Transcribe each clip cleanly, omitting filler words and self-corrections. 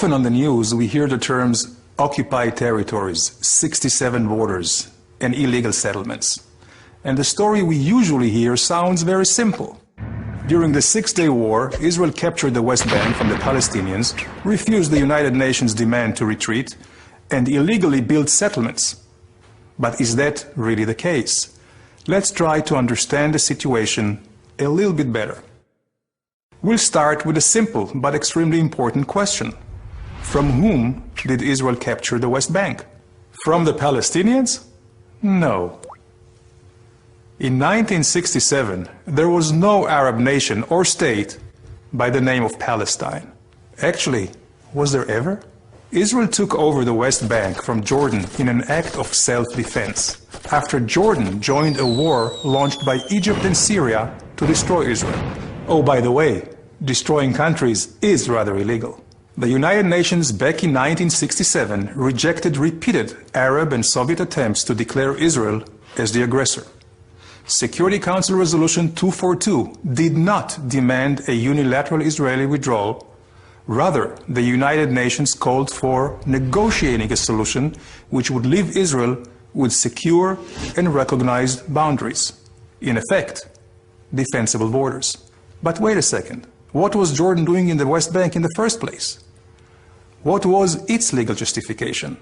Often on the news we hear the terms occupied territories, 67 borders, and illegal settlements. And the story we usually hear sounds very simple. During the Six-Day War, Israel captured the West Bank from the Palestinians, refused the United Nations' demand to retreat, and illegally built settlements. But is that really the case? Let's try to understand the situation a little bit better. We'll start with a simple but extremely important question. From whom did Israel capture the West Bank? From the Palestinians? No. In 1967, there was no Arab nation or state by the name of Palestine. Actually, was there ever? Israel took over the West Bank from Jordan in an act of self-defense, after Jordan joined a war launched by Egypt and Syria to destroy Israel. Oh, by the way, destroying countries is rather illegal. The United Nations back in 1967 rejected repeated Arab and Soviet attempts to declare Israel as the aggressor. Security Council Resolution 242 did not demand a unilateral Israeli withdrawal. Rather, the United Nations called for negotiating a solution which would leave Israel with secure and recognized boundaries. In effect, defensible borders. But wait a second. What was Jordan doing in the West Bank in the first place? What was its legal justification?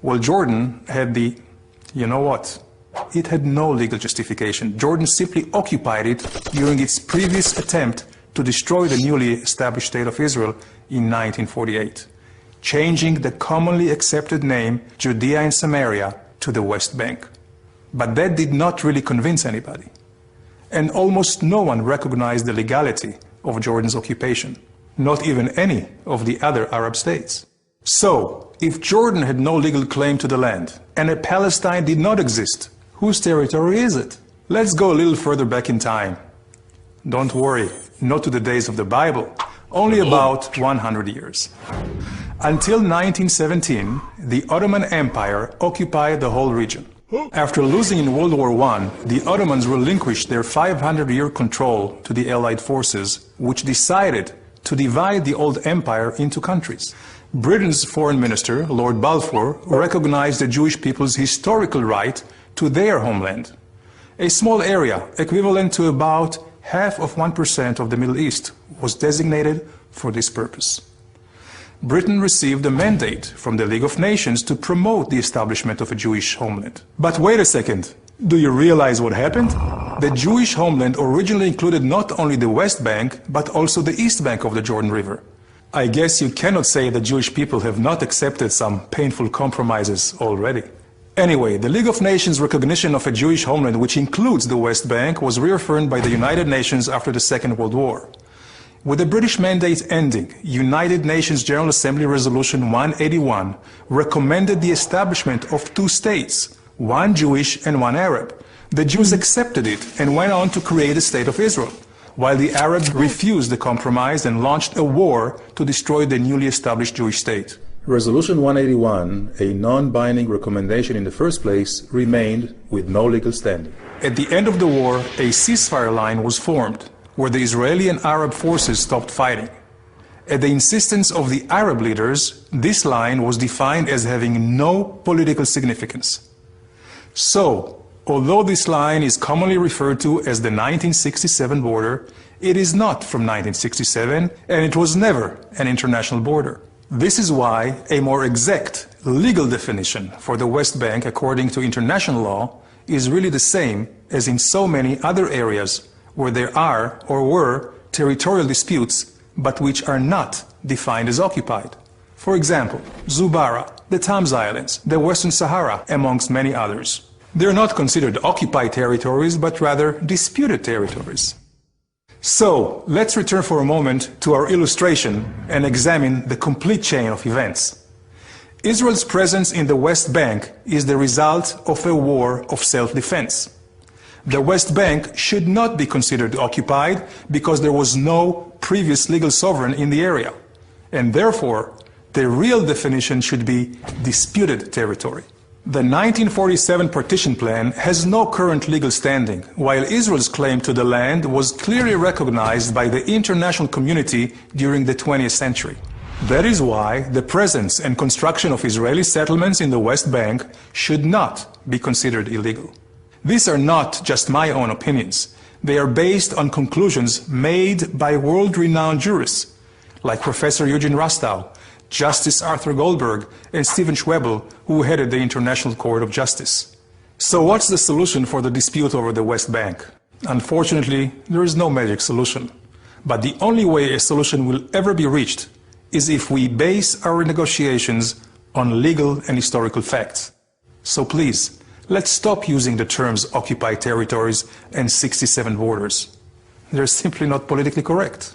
Well, Jordan had it had no legal justification. Jordan simply occupied it during its previous attempt to destroy the newly established State of Israel in 1948, changing the commonly accepted name Judea and Samaria to the West Bank. But that did not really convince anybody. And almost no one recognized the legality of Jordan's occupation, not even any of the other Arab states. So, if Jordan had no legal claim to the land, and a Palestine did not exist, whose territory is it? Let's go a little further back in time. Don't worry, not to the days of the Bible, only about 100 years. Until 1917, the Ottoman Empire occupied the whole region. After losing in World War I, the Ottomans relinquished their 500-year control to the Allied forces, which decided to divide the old empire into countries. Britain's foreign minister, Lord Balfour, recognized the Jewish people's historical right to their homeland. A small area, equivalent to about 0.5% of the Middle East, was designated for this purpose. Britain received a mandate from the League of Nations to promote the establishment of a Jewish homeland. But wait a second, do you realize what happened? The Jewish homeland originally included not only the West Bank, but also the East Bank of the Jordan River. I guess you cannot say that Jewish people have not accepted some painful compromises already. Anyway, the League of Nations recognition of a Jewish homeland, which includes the West Bank, was reaffirmed by the United Nations after the Second World War. With the British mandate ending, United Nations General Assembly Resolution 181 recommended the establishment of two states, one Jewish and one Arab. The Jews accepted it and went on to create the State of Israel, while the Arabs refused the compromise and launched a war to destroy the newly established Jewish state. Resolution 181, a non-binding recommendation in the first place, remained with no legal standing. At the end of the war, a ceasefire line was formed, where the Israeli and Arab forces stopped fighting. At the insistence of the Arab leaders, this line was defined as having no political significance. So, although this line is commonly referred to as the 1967 border, it is not from 1967, and it was never an international border. This is why a more exact legal definition for the West Bank, according to international law, is really the same as in so many other areas where there are or were territorial disputes, but which are not defined as occupied. For example, Zubarah, the Tams Islands, the Western Sahara, amongst many others. They're not considered occupied territories, but rather disputed territories. So, let's return for a moment to our illustration and examine the complete chain of events. Israel's presence in the West Bank is the result of a war of self-defense. The West Bank should not be considered occupied because there was no previous legal sovereign in the area, and therefore the real definition should be disputed territory. The 1947 partition plan has no current legal standing, while Israel's claim to the land was clearly recognized by the international community during the 20th century. That is why the presence and construction of Israeli settlements in the West Bank should not be considered illegal. These are not just my own opinions. They are based on conclusions made by world-renowned jurists like Professor Eugene Rastow, Justice Arthur Goldberg, and Stephen Schwebel, who headed the International Court of Justice. So what's the solution for the dispute over the West Bank? Unfortunately, there is no magic solution. But the only way a solution will ever be reached is if we base our negotiations on legal and historical facts. So please, let's stop using the terms occupied territories and 67 borders. They're simply not politically correct.